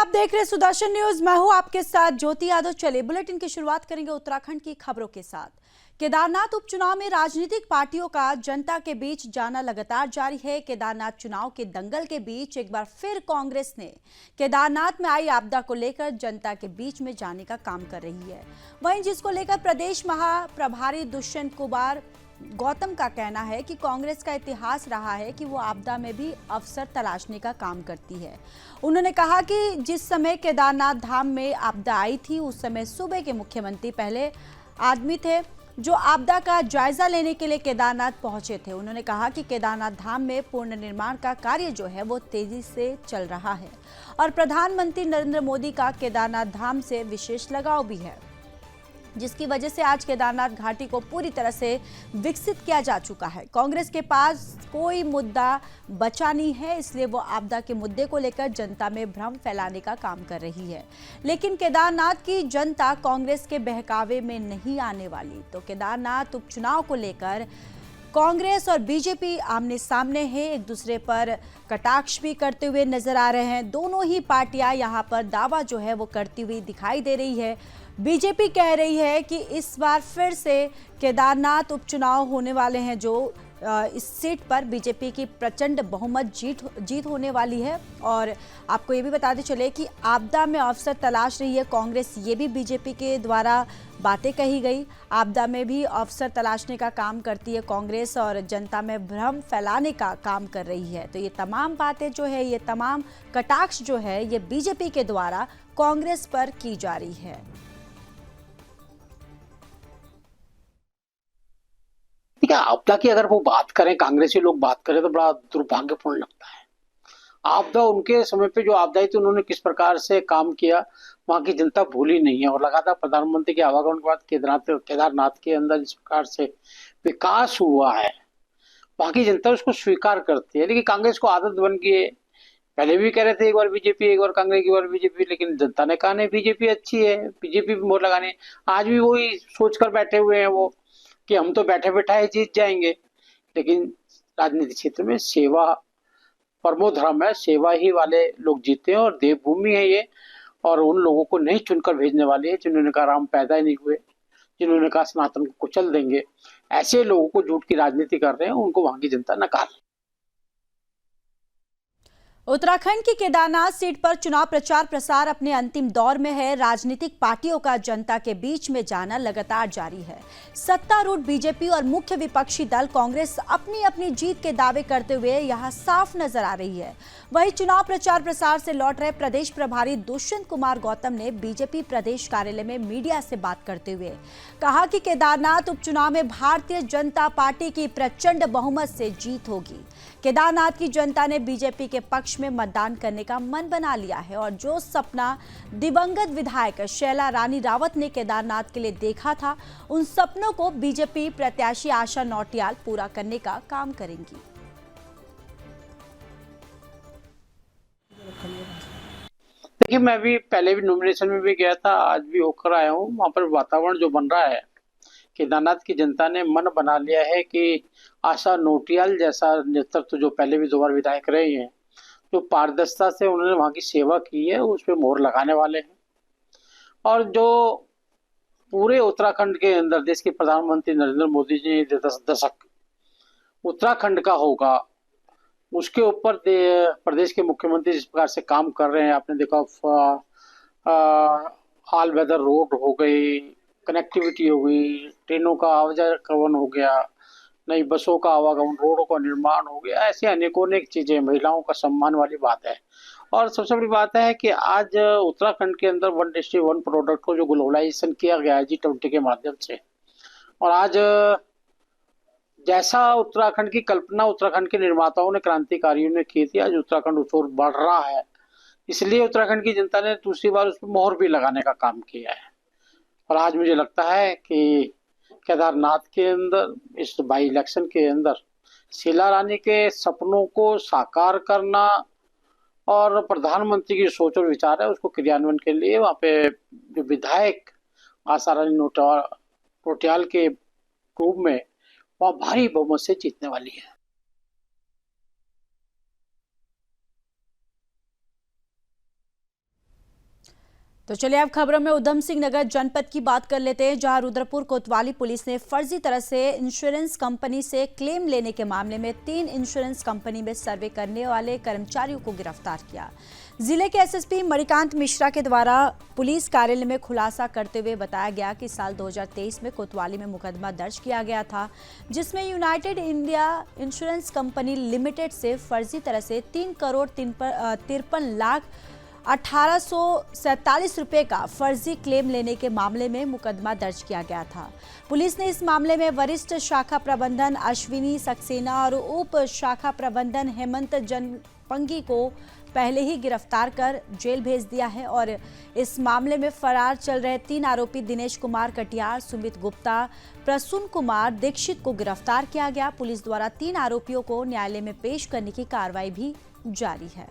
आप देख रहे हैं सुदर्शन न्यूज। मैं हूं आपके साथ ज्योति यादव। चलिए बुलेटिन की शुरुआत करेंगे उत्तराखंड की खबरों के साथ। केदारनाथ उपचुनाव में राजनीतिक पार्टियों का जनता के बीच जाना लगातार जारी है। केदारनाथ चुनाव के दंगल के बीच एक बार फिर कांग्रेस ने केदारनाथ में आई आपदा को लेकर जनता के बीच में जाने का काम कर रही है। वहीं जिसको लेकर प्रदेश महाप्रभारी दुष्यंत कुमार गौतम का कहना है कि कांग्रेस का इतिहास रहा है कि वो आपदा में भी अवसर तलाशने का काम करती है। उन्होंने कहा कि जिस समय केदारनाथ धाम में आपदा आई थी उस समय सूबे के मुख्यमंत्री पहले आदमी थे जो आपदा का जायजा लेने के लिए केदारनाथ पहुंचे थे। उन्होंने कहा कि केदारनाथ धाम में पुनर्निर्माण का कार्य जो है वो तेजी से चल रहा है और प्रधानमंत्री नरेंद्र मोदी का केदारनाथ धाम से विशेष लगाव भी है, जिसकी वजह से आज केदारनाथ घाटी को पूरी तरह से विकसित किया जा चुका है। कांग्रेस के पास कोई मुद्दा बचा नहीं है, इसलिए वो आपदा के मुद्दे को लेकर जनता में भ्रम फैलाने का काम कर रही है। लेकिन केदारनाथ की जनता कांग्रेस के बहकावे में नहीं आने वाली। तो केदारनाथ उपचुनाव को लेकर कांग्रेस और बीजेपी आमने सामने है, एक दूसरे पर कटाक्ष भी करते हुए नजर आ रहे हैं। दोनों ही पार्टियां यहां पर दावा जो है वो करती हुई दिखाई दे रही है। बीजेपी कह रही है कि इस बार फिर से केदारनाथ उपचुनाव होने वाले हैं, जो इस सीट पर बीजेपी की प्रचंड बहुमत जीत होने वाली है। और आपको ये भी बताते चले कि आपदा में अवसर तलाश रही है कांग्रेस, ये भी बीजेपी के द्वारा बातें कही गई। आपदा में भी अवसर तलाशने का काम करती है कांग्रेस और जनता में भ्रम फैलाने का काम कर रही है। तो ये तमाम बातें जो है, ये तमाम कटाक्ष जो है, ये बीजेपी के द्वारा कांग्रेस पर की जा रही है। ठीक है, आपदा की अगर वो बात करें, कांग्रेसी लोग बात करें तो बड़ा दुर्भाग्यपूर्ण लगता है। आपदा उनके समय पे जो आपदा आई थी उन्होंने किस प्रकार से काम किया वहां की जनता भूली नहीं है। और लगातार प्रधानमंत्री के आवागमन के बाद केदारनाथ के अंदर जिस प्रकार से विकास हुआ है वहां की जनता उसको स्वीकार करती है। लेकिन कांग्रेस को आदत बन गई है, पहले भी कह रहे थे एक बार बीजेपी, एक बार कांग्रेस, एक बार बीजेपी, लेकिन जनता ने कहा नहीं बीजेपी अच्छी है, बीजेपी भी मोहर लगाने। आज भी वही सोच कर बैठे हुए हैं वो कि हम तो बैठे बैठाए जीत जाएंगे। लेकिन राजनीति क्षेत्र में सेवा परमो धर्म है, सेवा ही वाले लोग जीते हैं और देवभूमि है ये। और उन लोगों को नहीं चुनकर भेजने वाली है जिन्होंने कहा राम पैदा ही नहीं हुए, जिन्होंने कहा सनातन को कुचल देंगे। ऐसे लोगों को झूठ की राजनीति कर रहे हैं, उनको वहां की जनता नकार। उत्तराखंड की केदारनाथ सीट पर चुनाव प्रचार प्रसार अपने अंतिम दौर में है। राजनीतिक पार्टियों का जनता के बीच में जाना लगातार जारी है। सत्तारूढ़ बीजेपी और मुख्य विपक्षी दल कांग्रेस अपनी अपनी जीत के दावे करते हुए यहां साफ नजर आ रही है। वहीं चुनाव प्रचार प्रसार से लौट रहे प्रदेश प्रभारी दुष्यंत कुमार गौतम ने बीजेपी प्रदेश कार्यालय में मीडिया से बात करते हुए कहा कि केदारनाथ उपचुनाव में भारतीय जनता पार्टी की प्रचंड बहुमत से जीत होगी। केदारनाथ की जनता ने बीजेपी के पक्ष में मतदान करने का मन बना लिया है और जो सपना दिवंगत विधायक शैला रानी रावत ने केदारनाथ के लिए देखा था, उन सपनों को बीजेपी प्रत्याशी आशा नौटियाल पूरा करने का काम करेंगी। देखिए, मैं भी पहले भी नॉमिनेशन में भी गया था, आज भी होकर आया हूँ। वहां पर वातावरण जो बन रहा है, केदारनाथ की जनता ने मन बना लिया है कि आशा नोटियाल जैसा नेतृत्व जो पहले भी 2 बार विधायक रहे हैं, जो पारदर्शिता से उन्होंने वहां की सेवा की है, उस पर मोहर लगाने वाले हैं। और जो पूरे उत्तराखंड के अंदर देश के प्रधानमंत्री नरेंद्र मोदी जी 10 दशक उत्तराखंड का होगा, उसके ऊपर प्रदेश के मुख्यमंत्री जिस प्रकार से काम कर रहे हैं, आपने देखा ऑल वेदर रोड हो गई, कनेक्टिविटी हो गई, ट्रेनों का आवागमन हो गया, नई बसों का आवागमन, रोडों का निर्माण हो गया, ऐसे अनेकों अनेक चीजें, महिलाओं का सम्मान वाली बात है। और सबसे बड़ी बात है कि आज उत्तराखंड के अंदर 1 डिस्ट्रिक्ट 1 प्रोडक्ट को जो ग्लोबलाइजेशन किया गया है G20 के माध्यम से, और आज जैसा उत्तराखंड की कल्पना उत्तराखंड के निर्माताओं ने, क्रांतिकारियों ने की थी, आज उत्तराखंड उस ओर बढ़ रहा है। इसलिए उत्तराखंड की जनता ने दूसरी बार उस पर मोहर भी लगाने का काम किया है। और आज मुझे लगता है कि केदारनाथ के अंदर इस बाई इलेक्शन के अंदर शीला रानी के सपनों को साकार करना और प्रधानमंत्री की सोच और विचार है उसको क्रियान्वयन के लिए वहां पे जो विधायक आशा रानी नौटियाल के रूप में वह भारी बहुमत से जीतने वाली है। तो चलिए अब खबरों में उधम सिंह नगर जनपद की बात कर लेते हैं, जहां रुद्रपुर कोतवाली पुलिस ने फर्जी तरह से इंश्योरेंस कंपनी से क्लेम लेने के मामले में 3 इंश्योरेंस कंपनी में सर्वे करने वाले कर्मचारियों को गिरफ्तार किया। जिले के एसएसपी मणिकांत मिश्रा के द्वारा पुलिस कार्यालय में खुलासा करते हुए बताया गया कि साल 2023 में कोतवाली में मुकदमा दर्ज किया गया था, जिसमें United India insurance company limited से फर्जी तरह से 3,53,1847 रुपए का फर्जी क्लेम लेने के मामले में मुकदमा दर्ज किया गया था। पुलिस ने इस मामले में वरिष्ठ शाखा प्रबंधन अश्विनी सक्सेना और उप शाखा प्रबंधन हेमंत जनपंगी को पहले ही गिरफ्तार कर जेल भेज दिया है और इस मामले में फरार चल रहे 3 आरोपी दिनेश कुमार कटियार, सुमित गुप्ता, प्रसून कुमार दीक्षित को गिरफ्तार किया गया। पुलिस द्वारा 3 आरोपियों को न्यायालय में पेश करने की कार्रवाई भी जारी है।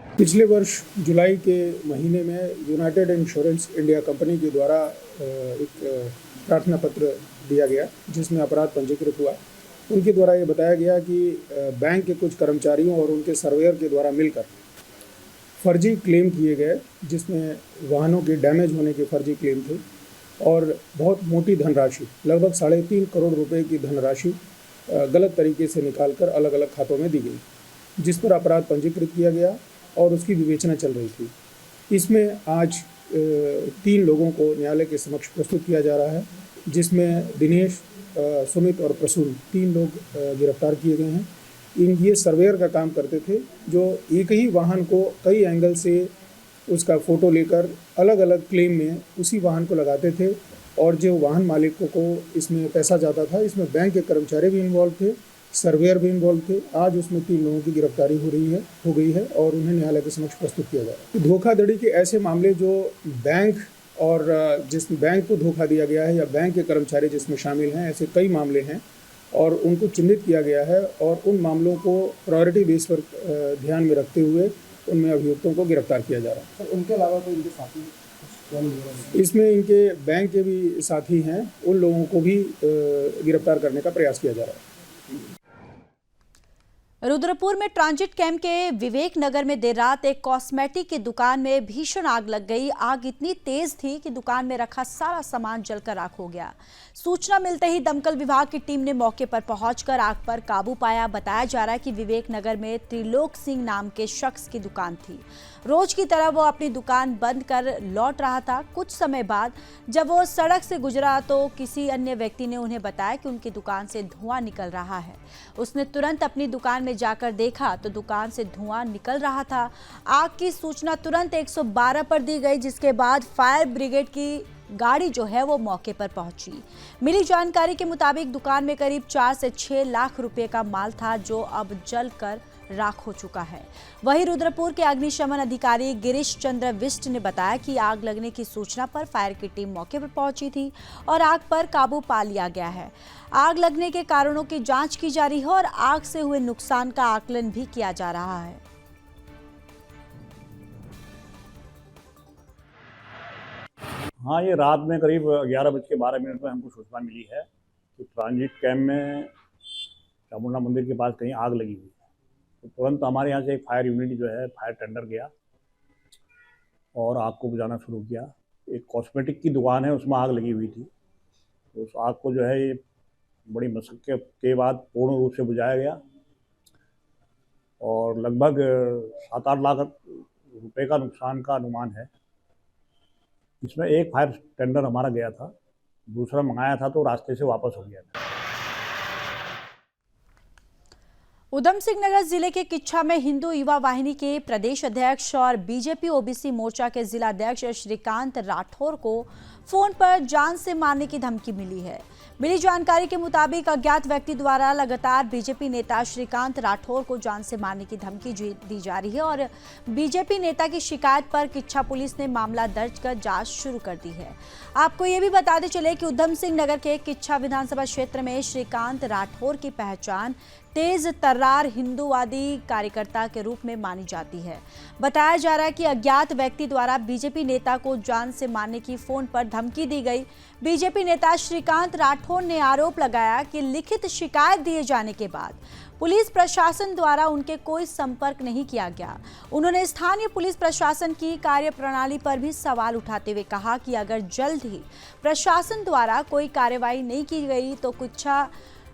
पिछले वर्ष जुलाई के महीने में यूनाइटेड इंश्योरेंस इंडिया कंपनी के द्वारा एक प्रार्थना पत्र दिया गया, जिसमें अपराध पंजीकृत हुआ। उनके द्वारा ये बताया गया कि बैंक के कुछ कर्मचारियों और उनके सर्वेयर के द्वारा मिलकर फर्जी क्लेम किए गए, जिसमें वाहनों के डैमेज होने के फर्जी क्लेम थे और बहुत मोटी धनराशि लगभग 3.5 करोड़ रुपए की धनराशि गलत तरीके से निकालकर अलग अलग खातों में दी गई, जिस पर अपराध पंजीकृत किया गया और उसकी विवेचना चल रही थी। इसमें आज 3 लोगों को न्यायालय के समक्ष प्रस्तुत किया जा रहा है, जिसमें दिनेश, सुमित और प्रसून 3 लोग गिरफ्तार किए गए हैं। ये सर्वेयर का काम करते थे, जो एक ही वाहन को कई एंगल से उसका फ़ोटो लेकर अलग अलग क्लेम में उसी वाहन को लगाते थे और जो वाहन मालिकों को इसमें पैसा जाता था। इसमें बैंक के कर्मचारी भी इन्वॉल्व थे, सर्वेयर भी इन्वॉल्व थे। आज उसमें 3 लोगों की गिरफ्तारी हो गई है और उन्हें न्यायालय के समक्ष प्रस्तुत किया जा रहा है। धोखाधड़ी के ऐसे मामले जो बैंक और जिस बैंक को धोखा दिया गया है या बैंक के कर्मचारी जिसमें शामिल हैं, ऐसे कई मामले हैं और उनको चिन्हित किया गया है और उन मामलों को प्रायोरिटी बेस पर ध्यान में रखते हुए उनमें अभियुक्तों को गिरफ्तार किया जा रहा है। उनके अलावा तो इनके साथी इसमें इनके बैंक के भी साथी हैं, उन लोगों को भी गिरफ्तार करने का प्रयास किया जा रहा है। रुद्रपुर में ट्रांजिट कैंप के विवेक नगर में देर रात एक कॉस्मेटिक की दुकान में भीषण आग लग गई। आग इतनी तेज थी कि दुकान में रखा सारा सामान जलकर राख हो गया। सूचना मिलते ही दमकल विभाग की टीम ने मौके पर पहुंचकर आग पर काबू पाया। बताया जा रहा है कि विवेक नगर में त्रिलोक सिंह नाम के शख्स की दुकान थी। रोज की तरह वो अपनी दुकान बंद कर लौट रहा था। कुछ समय बाद जब वो सड़क से गुजरा तो किसी अन्य व्यक्ति ने उन्हें बताया कि उनकी दुकान से धुआं निकल रहा है। उसने तुरंत अपनी दुकान में जाकर देखा तो दुकान से धुआं निकल रहा था। आग की सूचना तुरंत 112 पर दी गई, जिसके बाद फायर ब्रिगेड की गाड़ी जो है वो मौके पर पहुंची। मिली जानकारी के मुताबिक दुकान में करीब 4 से 6 लाख रुपए का माल था, जो अब जलकर राख हो चुका है। वहीं रुद्रपुर के अग्निशमन अधिकारी गिरीश चंद्र विष्ट ने बताया कि आग लगने की सूचना पर फायर की टीम मौके पर पहुंची थी और आग पर काबू पा लिया गया है। आग लगने के कारणों की जांच की जा रही है और आग से हुए नुकसान का आकलन भी किया जा रहा है। हाँ, ये रात में करीब 11:12 पर हमको सूचना मिली है कि ट्रांजिट कैंप में चामुंडा मंदिर के पास कहीं आग लगी हुई है। तो तुरंत हमारे यहाँ से एक फायर यूनिट जो है फायर टेंडर गया और आग को बुझाना शुरू किया। एक कॉस्मेटिक की दुकान है, उसमें आग लगी हुई थी। तो उस आग को जो है ये बड़ी मशक्कत के बाद पूर्ण रूप से बुझाया गया और लगभग 7-8 लाख रुपए का नुकसान का अनुमान है। इसमें एक फायर टेंडर हमारा गया था, दूसरा मंगाया था तो रास्ते से वापस हो गया था। उधम सिंह नगर जिले के किच्छा में हिंदू युवा वाहिनी के प्रदेश अध्यक्ष और बीजेपी ओबीसी मोर्चा के जिला अध्यक्ष श्रीकांत राठौर को फोन पर जान से मारने की धमकी मिली है। मिली जानकारी के मुताबिक अज्ञात व्यक्ति द्वारा लगातार बीजेपी नेता श्रीकांत राठौर को जान से मारने की धमकी दी जा रही है और बीजेपी नेता की शिकायत पर किच्छा पुलिस ने मामला दर्ज कर जांच शुरू कर दी है। आपको ये भी बताते चले कि उधम सिंह नगर के किच्छा विधानसभा क्षेत्र में श्रीकांत राठौर की पहचान तेज तर्रार हिंदूवादी कार्यकर्ता के रूप में मानी जाती है। बताया जा रहा है कि अज्ञात व्यक्ति द्वारा बीजेपी नेता को जान से मारने की फोन पर धमकी दी गई। बीजेपी नेता श्रीकांत राठौर ने आरोप लगाया कि लिखित शिकायत दिए जाने के बाद पुलिस प्रशासन द्वारा उनके कोई संपर्क नहीं किया गया। उन्होंने स्थानीय पुलिस प्रशासन की कार्यप्रणाली पर भी सवाल उठाते हुए कहा कि अगर जल्द ही प्रशासन द्वारा कोई कार्रवाई नहीं की गई तो कुच्छा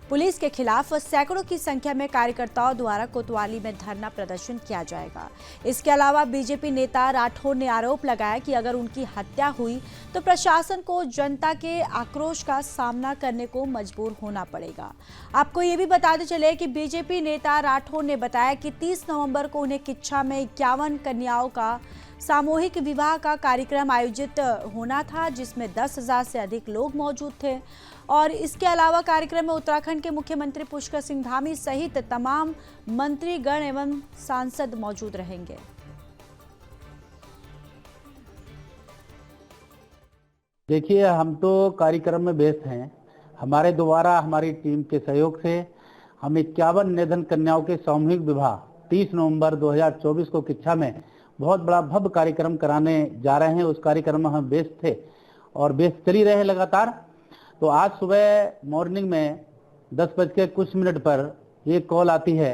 पुलिस के खिलाफ सैकड़ों की संख्या में कार्यकर्ताओं द्वारा कोतवाली में धरना प्रदर्शन किया जाएगा। इसके अलावा बीजेपी नेता राठौर ने आरोप लगाया कि अगर उनकी हत्या हुई तो प्रशासन को जनता के आक्रोश का सामना करने को मजबूर होना पड़ेगा। आपको ये भी बताते चले कि बीजेपी नेता राठौर ने बताया कि 30 नवंबर को उन्हें किच्छा में 51 कन्याओं का सामूहिक विवाह का कार्यक्रम आयोजित होना था, जिसमें 10,000 से अधिक लोग मौजूद थे। और इसके अलावा कार्यक्रम में उत्तराखंड के मुख्यमंत्री पुष्कर सिंह धामी सहित तमाम मंत्रीगण एवं सांसद मौजूद रहेंगे। देखिए, हम तो कार्यक्रम में व्यस्त हैं। हमारे द्वारा हमारी टीम के सहयोग से हम 51 निर्धन कन्याओं के सामूहिक विवाह 30 नवंबर 2024 को किच्छा में बहुत बड़ा भव्य कार्यक्रम कराने जा रहे हैं। उस कार्यक्रम में हम व्यस्त थे और व्यस्त चल ही रहे हैं लगातार। तो आज सुबह मॉर्निंग में 10 बज के कुछ मिनट पर एक कॉल आती है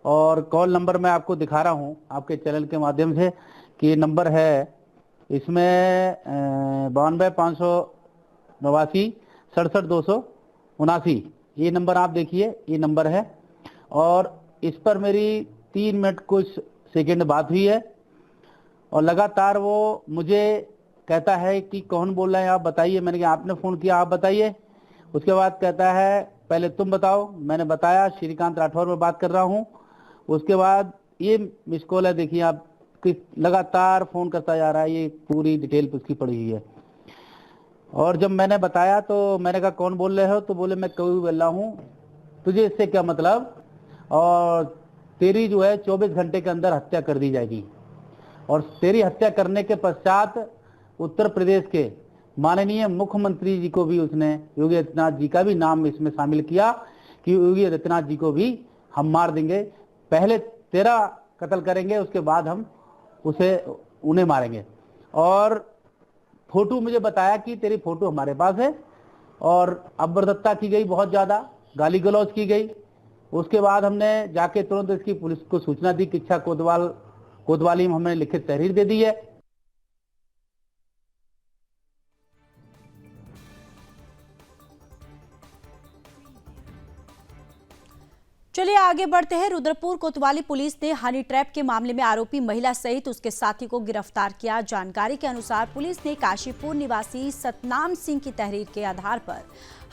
और कॉल नंबर मैं आपको दिखा रहा हूं आपके चैनल के माध्यम से कि ये नंबर है, इसमें 92 589 67 279, ये नंबर आप देखिए, ये नंबर है। और इस पर मेरी 3 मिनट कुछ सेकंड बात हुई है और लगातार वो मुझे कहता है कि कौन बोल रहा है, आप बताइए। मैंने कहा आपने फोन किया, आप बताइए। उसके बाद कहता है पहले तुम बताओ। मैंने बताया श्रीकांत राठौर में बात कर रहा हूं। उसके बाद ये मिस कॉल है, देखिए आप, लगातार फोन करता जा रहा है, ये पूरी डिटेल उसकी पड़ी हुई है। और जब मैंने बताया तो मैंने कहा कौन बोल रहे हो, तो बोले मैं कभी बोल रहा हूँ, तुझे इससे क्या मतलब, और तेरी जो है 24 घंटे के अंदर हत्या कर दी जाएगी। और तेरी हत्या करने के पश्चात उत्तर प्रदेश के माननीय मुख्यमंत्री जी को भी उसने, योगी आदित्यनाथ जी का भी नाम इसमें शामिल किया कि योगी आदित्यनाथ जी को भी हम मार देंगे, पहले तेरा कत्ल करेंगे, उसके बाद हम उन्हें मारेंगे। और फोटो मुझे बताया कि तेरी फोटो हमारे पास है और अभद्रता की गई, बहुत ज्यादा गाली गलौज की गई। उसके बाद हमने जाके तुरंत इसकी पुलिस को सूचना दी। किच्छा कोतवाली में हमने लिखित तहरीर दे दी है। चलिए आगे बढ़ते हैं। रुद्रपुर कोतवाली पुलिस ने हनी ट्रैप के मामले में आरोपी महिला सहित उसके साथी को गिरफ्तार किया। जानकारी के अनुसार पुलिस ने काशीपुर निवासी सतनाम सिंह की तहरीर के आधार पर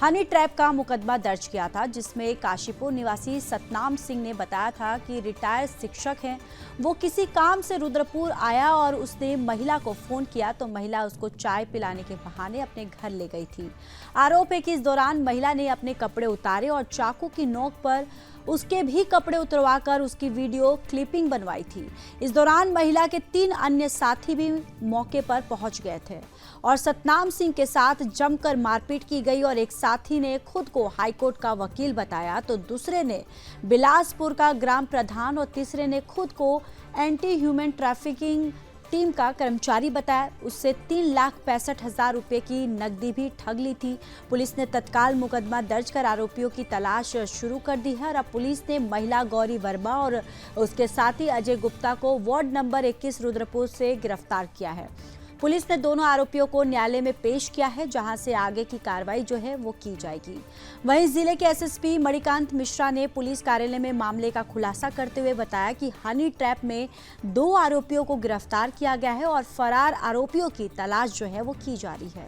हनी ट्रैप का मुकदमा दर्ज किया था, जिसमें काशीपुर निवासी सतनाम सिंह ने बताया था कि रिटायर्ड शिक्षक हैं। वो किसी काम से रुद्रपुर आया और उसने महिला को फोन किया तो महिला उसको चाय पिलाने के बहाने अपने घर ले गई थी। आरोप है कि इस दौरान महिला ने अपने कपड़े उतारे और चाकू की नोक पर उसके भी कपड़े उतरवाकर उसकी वीडियो क्लिपिंग बनवाई थी। इस दौरान महिला के 3 अन्य साथी भी मौके पर पहुंच गए थे और सतनाम सिंह के साथ जमकर मारपीट की गई और एक साथी ने खुद को हाईकोर्ट का वकील बताया तो दूसरे ने बिलासपुर का ग्राम प्रधान और तीसरे ने खुद को एंटी ह्यूमन ट्रैफिकिंग टीम का कर्मचारी बताया। उससे 3,65,000 रुपए की नकदी भी ठग ली थी। पुलिस ने तत्काल मुकदमा दर्ज कर आरोपियों की तलाश शुरू कर दी है और अब पुलिस ने महिला गौरी वर्मा और उसके साथी अजय गुप्ता को वार्ड नंबर 21 रुद्रपुर से गिरफ्तार किया है। पुलिस ने दोनों आरोपियों को न्यायालय में पेश किया है, जहां से आगे की कार्रवाई जो है वो की जाएगी। वहीं जिले के एसएसपी मणिकांत मिश्रा ने पुलिस कार्यालय में मामले का खुलासा करते हुए बताया कि हनी ट्रैप में 2 आरोपियों को गिरफ्तार किया गया है और फरार आरोपियों की तलाश जो है वो की जा रही है।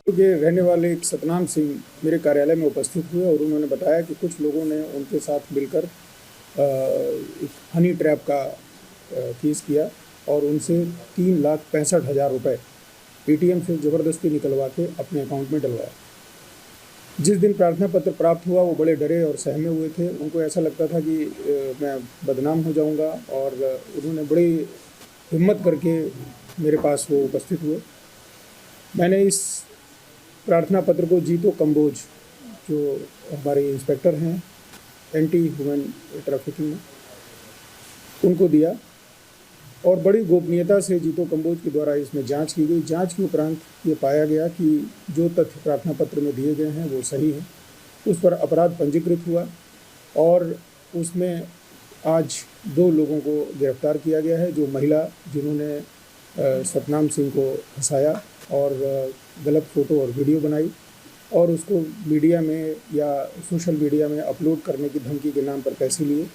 के रहने वाले एक सतनाम सिंह मेरे कार्यालय में उपस्थित हुए और उन्होंने बताया कि कुछ लोगों ने उनके साथ मिलकर एक हनी ट्रैप का केस किया और उनसे 3,65,000 रुपये एटीएम से ज़बरदस्ती निकलवा के अपने अकाउंट में डलवाया। जिस दिन प्रार्थना पत्र प्राप्त हुआ वो बड़े डरे और सहमे हुए थे। उनको ऐसा लगता था कि मैं बदनाम हो जाऊंगा, और उन्होंने बड़ी हिम्मत करके मेरे पास वो उपस्थित हुए। मैंने इस प्रार्थना पत्र को जीतो कंबोज, जो हमारे इंस्पेक्टर हैं एंटी ह्यूमन ट्रैफिकिंग में, उनको दिया, और बड़ी गोपनीयता से जीतो कंबोज के द्वारा इसमें जांच की गई। जांच के उपरांत ये पाया गया कि जो तथ्य प्रार्थना पत्र में दिए गए हैं वो सही है। उस पर अपराध पंजीकृत हुआ, और उसमें आज 2 लोगों को गिरफ्तार किया गया है। जो महिला जिन्होंने सतनाम सिंह को फंसाया और गलत फ़ोटो और वीडियो बनाई और उसको मीडिया में या सोशल मीडिया में अपलोड करने की धमकी के नाम पर पैसे लिए,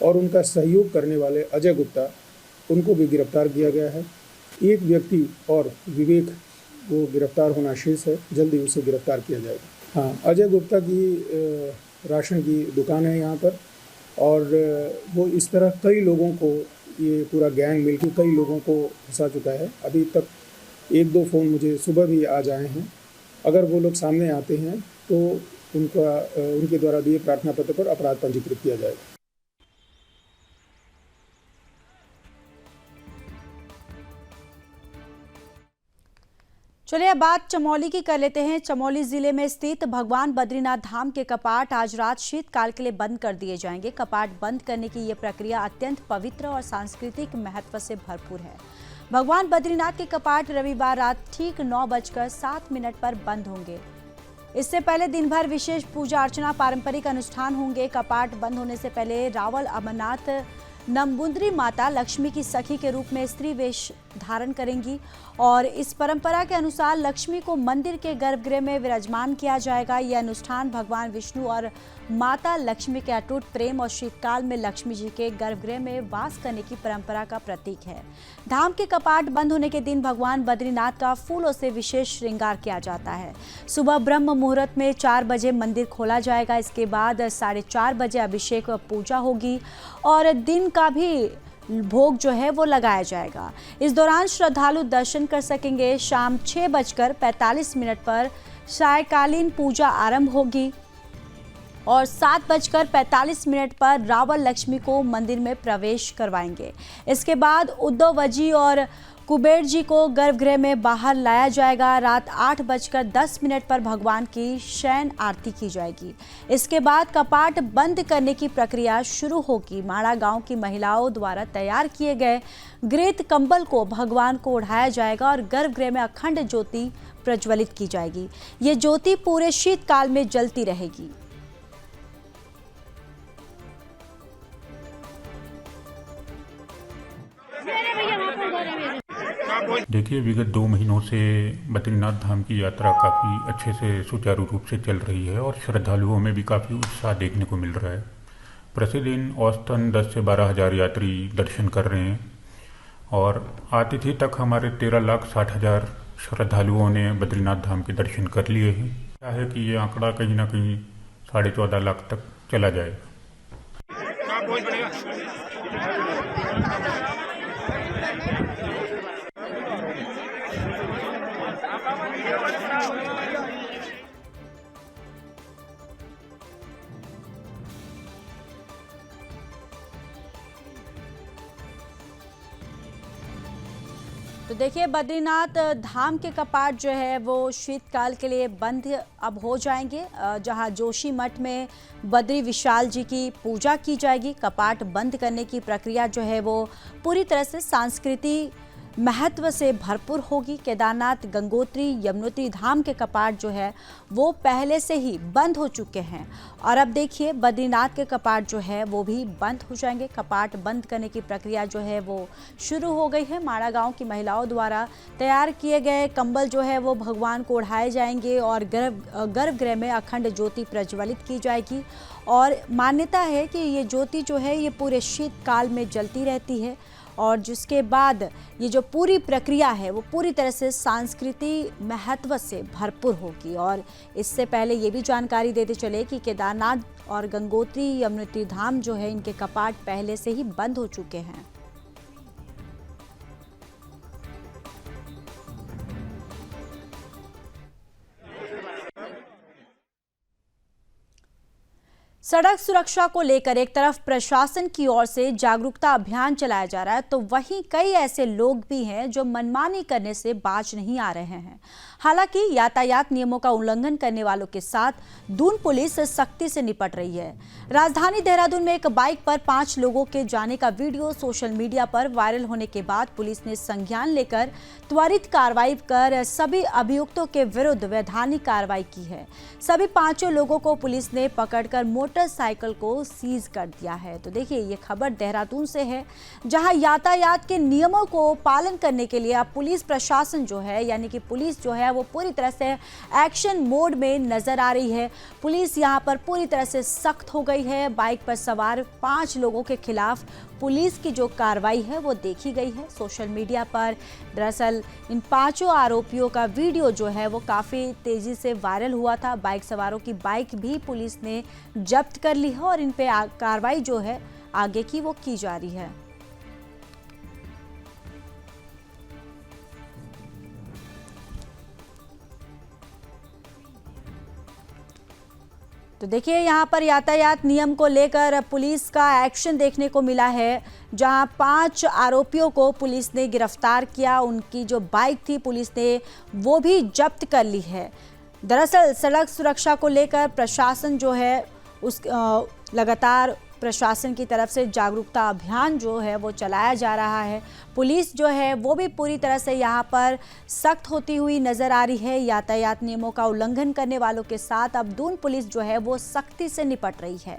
और उनका सहयोग करने वाले अजय गुप्ता, उनको भी गिरफ्तार किया गया है। एक व्यक्ति और विवेक को गिरफ्तार होना शेष है, जल्दी उसे गिरफ्तार किया जाएगा। हाँ, अजय गुप्ता की राशन की दुकान है यहाँ पर, और वो इस तरह कई लोगों को, ये पूरा गैंग मिलकर कई लोगों को फंसा चुका है। अभी तक 1-2 फ़ोन मुझे सुबह भी आज आए हैं। अगर वो लोग सामने आते हैं तो उनके द्वारा दिए प्रार्थना पत्र पर अपराध पंजीकृत किया जाएगा। चलिए अब बात चमोली की कर लेते हैं। चमोली जिले में स्थित भगवान बद्रीनाथ धाम के कपाट आज रात शीतकाल के लिए बंद कर दिए जाएंगे। कपाट बंद करने की ये प्रक्रिया अत्यंत पवित्र और सांस्कृतिक महत्व से भरपूर है। भगवान बद्रीनाथ के कपाट रविवार रात ठीक 9:07 पर बंद होंगे। इससे पहले दिन भर विशेष पूजा अर्चना, पारंपरिक अनुष्ठान होंगे। कपाट बंद होने से पहले रावल अमरनाथ नंबुंदरी माता लक्ष्मी की सखी के रूप में स्त्री वेश धारण करेंगी, और इस परंपरा के अनुसार लक्ष्मी को मंदिर के गर्भगृह में विराजमान किया जाएगा। यह अनुष्ठान भगवान विष्णु और माता लक्ष्मी के अटूट प्रेम और शीतकाल में लक्ष्मी जी के गर्भगृह में वास करने की परंपरा का प्रतीक है। धाम के कपाट बंद होने के दिन भगवान बद्रीनाथ का फूलों से विशेष श्रृंगार किया जाता है। सुबह ब्रह्म मुहूर्त में 4 बजे मंदिर खोला जाएगा। इसके बाद 4:30 बजे अभिषेक और पूजा होगी, और दिन का भी भोग जो है वो लगाया जाएगा। इस दौरान श्रद्धालु दर्शन कर सकेंगे। शाम 6:45 पर सायकालीन पूजा आरंभ होगी, और 7:45 पर रावल लक्ष्मी को मंदिर में प्रवेश करवाएंगे। इसके बाद उद्धवजी और कुबेर जी को गर्भगृह में बाहर लाया जाएगा। रात 8:10 पर भगवान की शयन आरती की जाएगी। इसके बाद कपाट बंद करने की प्रक्रिया शुरू होगी। माड़ा गांव की महिलाओं द्वारा तैयार किए गए ग्रेत कंबल को भगवान को ओढ़ाया जाएगा, और गर्भगृह में अखंड ज्योति प्रज्वलित की जाएगी। ये ज्योति पूरे शीतकाल में जलती रहेगी। देखिए, विगत 2 महीनों से बद्रीनाथ धाम की यात्रा काफ़ी अच्छे से सुचारू रूप से चल रही है, और श्रद्धालुओं में भी काफ़ी उत्साह देखने को मिल रहा है। प्रतिदिन औसतन 10 से 12 हज़ार यात्री दर्शन कर रहे हैं, और आतिथ्य तक हमारे 13,60,000 श्रद्धालुओं ने बद्रीनाथ धाम के दर्शन कर लिए हैं। क्या है कि ये आंकड़ा कहीं ना कहीं 14.5 लाख तक चला जाएगा। तो देखिए, बद्रीनाथ धाम के कपाट जो है वो शीतकाल के लिए बंद अब हो जाएंगे, जहां जोशी मठ में बद्री विशाल जी की पूजा की जाएगी। कपाट बंद करने की प्रक्रिया जो है वो पूरी तरह से सांस्कृतिक महत्व से भरपूर होगी। केदारनाथ, गंगोत्री, यमुनोत्री धाम के कपाट जो है वो पहले से ही बंद हो चुके हैं, और अब देखिए बद्रीनाथ के कपाट जो है वो भी बंद हो जाएंगे। कपाट बंद करने की प्रक्रिया जो है वो शुरू हो गई है। माड़ा गांव की महिलाओं द्वारा तैयार किए गए कंबल जो है वो भगवान को ओढ़ाए जाएंगे, और गर्भगृह में अखंड ज्योति प्रज्वलित की जाएगी। और मान्यता है कि ये ज्योति जो है ये पूरे शीतकाल में जलती रहती है, और जिसके बाद ये जो पूरी प्रक्रिया है वो पूरी तरह से सांस्कृतिक महत्व से भरपूर होगी। और इससे पहले ये भी जानकारी देते चले कि केदारनाथ और गंगोत्री, यमुनोत्री धाम जो है इनके कपाट पहले से ही बंद हो चुके हैं। सड़क सुरक्षा को लेकर एक तरफ प्रशासन की ओर से जागरूकता अभियान चलाया जा रहा है, तो वहीं कई ऐसे लोग भी हैं जो मनमानी करने से बाज नहीं आ रहे हैं। हालांकि यातायात नियमों का उल्लंघन करने वालों के साथ दून पुलिस सख्ती से निपट रही है। राजधानी देहरादून में एक बाइक पर 5 लोगों के जाने का वीडियो सोशल मीडिया पर वायरल होने के बाद पुलिस ने संज्ञान लेकर त्वरित कार्रवाई कर सभी अभियुक्तों के विरुद्ध वैधानिक कार्रवाई की है। सभी 5 लोगों को पुलिस ने पकड़कर मोटरसाइकिल को सीज कर दिया है। तो देखिए, ये खबर देहरादून से है, जहां यातायात के नियमों को पालन करने के लिए अब पुलिस प्रशासन जो है, यानी कि पुलिस जो है वो पूरी तरह से एक्शन मोड में नजर आ रही है। पुलिस यहां पर पूरी तरह से सख्त हो गई है। बाइक पर सवार 5 लोगों के खिलाफ पुलिस की जो कार्रवाई है वो देखी गई है सोशल मीडिया पर। दरअसल इन 5 आरोपियों का वीडियो जो है वो काफ़ी तेज़ी से वायरल हुआ था। बाइक सवारों की बाइक भी पुलिस ने जब्त कर ली है और इन पे कार्रवाई जो है आगे की वो की जा रही है। तो देखिए, यहाँ पर यातायात नियम को लेकर पुलिस का एक्शन देखने को मिला है, जहाँ 5 आरोपियों को पुलिस ने गिरफ्तार किया। उनकी जो बाइक थी पुलिस ने वो भी जब्त कर ली है। दरअसल सड़क सुरक्षा को लेकर प्रशासन जो है उस लगातार प्रशासन की तरफ से जागरूकता अभियान जो है वो चलाया जा रहा है। पुलिस जो है वो भी पूरी तरह से यहाँ पर सख्त होती हुई नज़र आ रही है। यातायात नियमों का उल्लंघन करने वालों के साथ अब दून पुलिस जो है वो सख्ती से निपट रही है।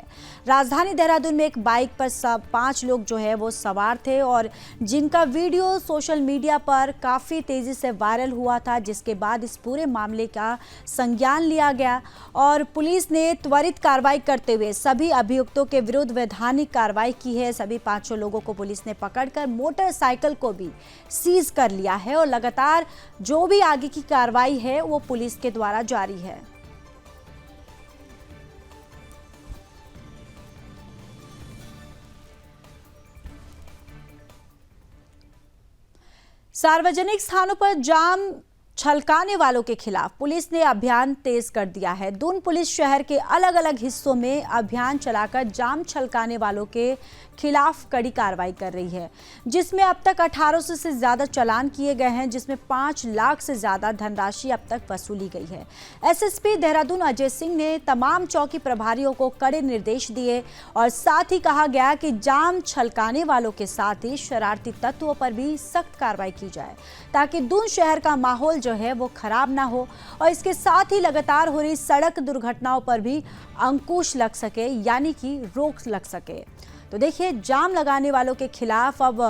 राजधानी देहरादून में एक बाइक पर 5 लोग जो है वो सवार थे और जिनका वीडियो सोशल मीडिया पर काफ़ी तेज़ी से वायरल हुआ था, जिसके बाद इस पूरे मामले का संज्ञान लिया गया और पुलिस ने त्वरित कार्रवाई करते हुए सभी अभियुक्तों के विरुद्ध वैधानिक कार्रवाई की है। सभी 5 लोगों को पुलिस ने पकड़कर मोटरसाइकिल को भी सीज कर लिया है और लगातार जो भी आगे की कार्रवाई है वो पुलिस के द्वारा जारी है। सार्वजनिक स्थानों पर जाम छलकाने वालों के खिलाफ पुलिस ने अभियान तेज कर दिया है। दून पुलिस शहर के अलग अलग हिस्सों में अभियान चलाकर जाम छलकाने वालों के खिलाफ कड़ी कार्रवाई कर रही है, जिसमें अब तक 1800 से ज़्यादा चालान किए गए हैं, जिसमें 5 लाख से ज़्यादा धनराशि अब तक वसूली गई है। एसएसपी देहरादून अजय सिंह ने तमाम चौकी प्रभारियों को कड़े निर्देश दिए और साथ ही कहा गया कि जाम छलकाने वालों के साथ ही शरारती तत्वों पर भी सख्त कार्रवाई की जाए, ताकि दून शहर का माहौल जो है वो खराब ना हो और इसके साथ ही लगातार हो रही सड़क दुर्घटनाओं पर भी अंकुश लग सके, यानी कि रोक लग सके। तो देखिए, जाम लगाने वालों के खिलाफ अब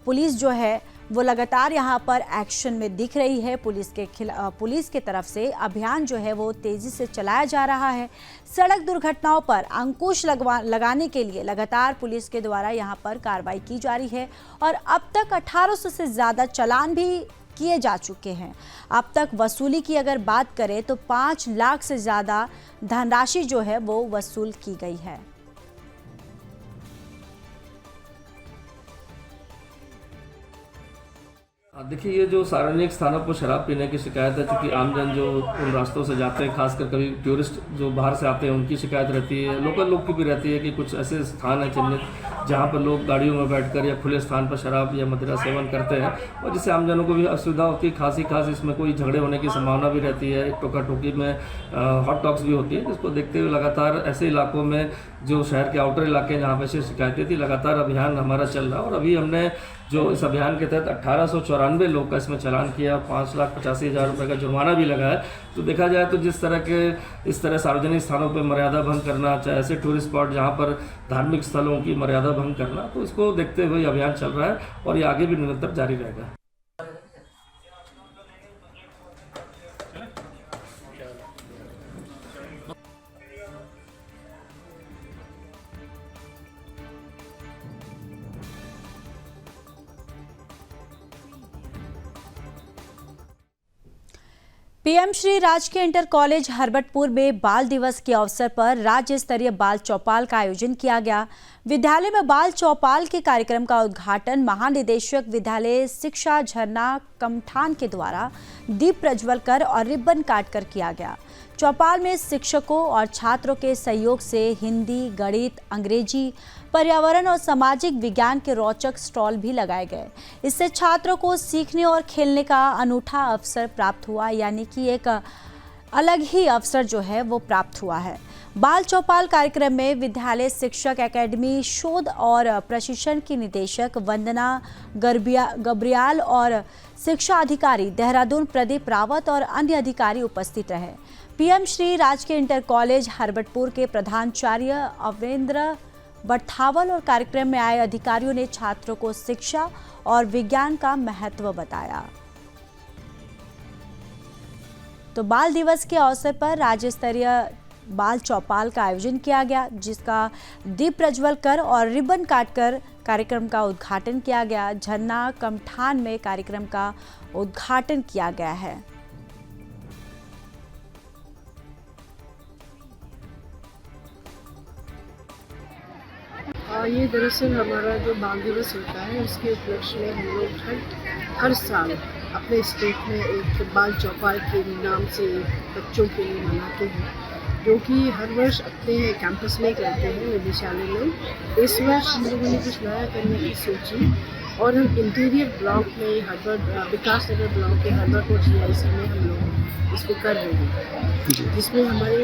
पुलिस जो है वो लगातार यहाँ पर एक्शन में दिख रही है। पुलिस के तरफ से अभियान जो है वो तेजी से चलाया जा रहा है। सड़क दुर्घटनाओं पर अंकुश लगाने के लिए लगातार पुलिस के द्वारा यहाँ पर कार्रवाई की जा रही है और अब तक 1800 से ज़्यादा चालान भी किए जा चुके हैं। अब तक वसूली की अगर बात करें तो 5 लाख से ज़्यादा धनराशि जो है वो वसूल की गई है। देखिए, ये जो सार्वजनिक स्थानों पर शराब पीने की शिकायत है, चूँकि आमजन जो उन रास्तों से जाते हैं, खासकर कभी टूरिस्ट जो बाहर से आते हैं उनकी शिकायत रहती है, लोकल लोग की भी रहती है कि कुछ ऐसे स्थान हैं चिन्हित जहाँ पर लोग गाड़ियों में बैठकर या खुले स्थान पर शराब या मदिरा सेवन करते हैं और जिससे आमजनों को भी असुविधा होती है। खास इसमें कोई झगड़े होने की संभावना भी रहती है। एक टोका टोकी में हॉट टॉक्स भी होती है, जिसको देखते हुए लगातार ऐसे इलाकों में जो शहर के आउटर इलाके हैं जहाँ पर से शिकायतें थी, लगातार अभियान हमारा चल रहा है और अभी हमने जो इस अभियान के तहत 1894 लोग का इसमें चालान किया, 5,85,000 रुपये का जुर्माना भी लगा है। तो देखा जाए तो इस तरह सार्वजनिक स्थानों पर मर्यादा भंग करना, चाहे ऐसे टूरिस्ट स्पॉट जहाँ पर धार्मिक स्थलों की मर्यादा भंग करना, तो इसको देखते हुए अभियान चल रहा है और ये आगे भी निरंतर जारी रहेगा। पीएम श्री राजकीय इंटर कॉलेज हरबटपुर में बाल दिवस के अवसर पर राज्य स्तरीय बाल चौपाल का आयोजन किया गया। विद्यालय में बाल चौपाल के कार्यक्रम का उद्घाटन महानिदेशक विद्यालय शिक्षा झरना कमठान के द्वारा दीप प्रज्वल कर और रिबन काट कर किया गया। चौपाल में शिक्षकों और छात्रों के सहयोग से हिंदी, गणित, अंग्रेजी, पर्यावरण और सामाजिक विज्ञान के रोचक स्टॉल भी लगाए गए। इससे छात्रों को सीखने और खेलने का अनूठा अवसर प्राप्त हुआ, यानी कि एक अलग ही अवसर जो है वो प्राप्त हुआ है। बाल चौपाल कार्यक्रम में विद्यालय शिक्षक एकेडमी शोध और प्रशिक्षण की निदेशक वंदना गब्रियाल और शिक्षा अधिकारी देहरादून प्रदीप रावत और अन्य अधिकारी उपस्थित रहे। पीएम श्री राजकीय इंटर कॉलेज हरबटपुर के प्रधानाचार्य अवेंद्र बर्थावल और कार्यक्रम में आए अधिकारियों ने छात्रों को शिक्षा और विज्ञान का महत्व बताया। तो बाल दिवस के अवसर पर राज्य स्तरीय बाल चौपाल का आयोजन किया गया, जिसका दीप प्रज्वल कर और रिबन काटकर कार्यक्रम का उद्घाटन किया गया। झरना कमठान में कार्यक्रम का उद्घाटन किया गया है। ये दरअसल हमारा जो बाल दिवस होता है उसके उपलक्ष्य में हम लोग हर साल अपने स्टेट में एक बाल चौपाल के नाम से बच्चों के लिए मनाते हैं, जो कि हर वर्ष अपने कैंपस में करते हैं निदेशालय में। इस वर्ष हम लोगों ने कुछ नया करने की सोची और हम इंटीरियर ब्लॉक में विकास नगर ब्लॉक के हरबटपुर GIC में हम लोग इसको कर रहे हैं, जिसमें हमारे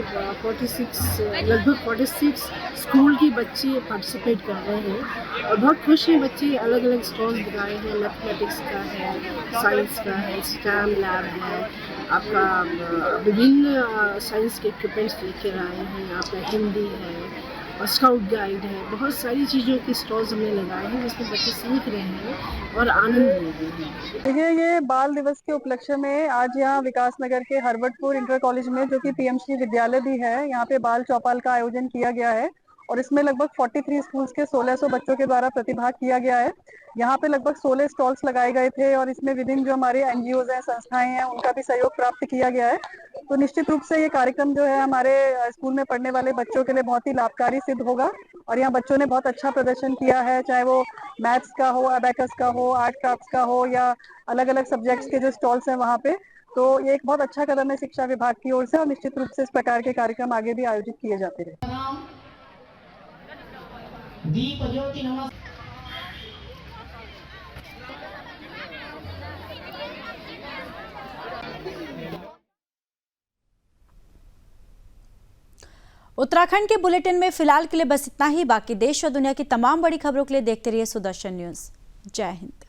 लगभग 46 स्कूल के बच्चे पार्टिसिपेट कर रहे हैं और बहुत खुश हैं बच्चे। अलग अलग स्टॉल्स दिखाए हैं, मैथमेटिक्स का है, साइंस का है, स्टैम लैब है, आपका विभिन्न साइंस के इक्विपमेंट्स लेकर आए हैं, आपका हिंदी है और स्काउट गाइड है। बहुत सारी चीज़ों के स्टॉल्स हमने लगाए हैं जिसमें बच्चे सीख रहे हैं और आनंद ले रहे हैं। देखिए, ये बाल दिवस के उपलक्ष्य में आज यहाँ विकास नगर के हरबटपुर इंटर कॉलेज में, जो कि पीएम श्री विद्यालय भी है, यहाँ पे बाल चौपाल का आयोजन किया गया है और इसमें लगभग 43 स्कूल्स के 1600 बच्चों के द्वारा प्रतिभाग किया गया है। यहाँ पे लगभग 16 स्टॉल्स लगाए गए थे और इसमें विभिन्न जो हमारे NGOs हैं, संस्थाएं हैं, उनका भी सहयोग प्राप्त किया गया है। तो निश्चित रूप से ये कार्यक्रम जो है हमारे स्कूल में पढ़ने वाले बच्चों के लिए बहुत ही लाभकारी सिद्ध होगा और यहाँ बच्चों ने बहुत अच्छा प्रदर्शन किया है, चाहे वो मैथ्स का हो, अबैकस का हो, आर्ट क्राफ्ट्स का हो या अलग अलग सब्जेक्ट्स के जो स्टॉल्स हैं वहाँ पे। तो ये एक बहुत अच्छा कदम है शिक्षा विभाग की ओर से और निश्चित रूप से इस प्रकार के कार्यक्रम आगे भी आयोजित किए जाते रहे। उत्तराखंड के बुलेटिन में फिलहाल के लिए बस इतना ही। बाकी देश और दुनिया की तमाम बड़ी खबरों के लिए देखते रहिए सुदर्शन न्यूज़। जय हिंद।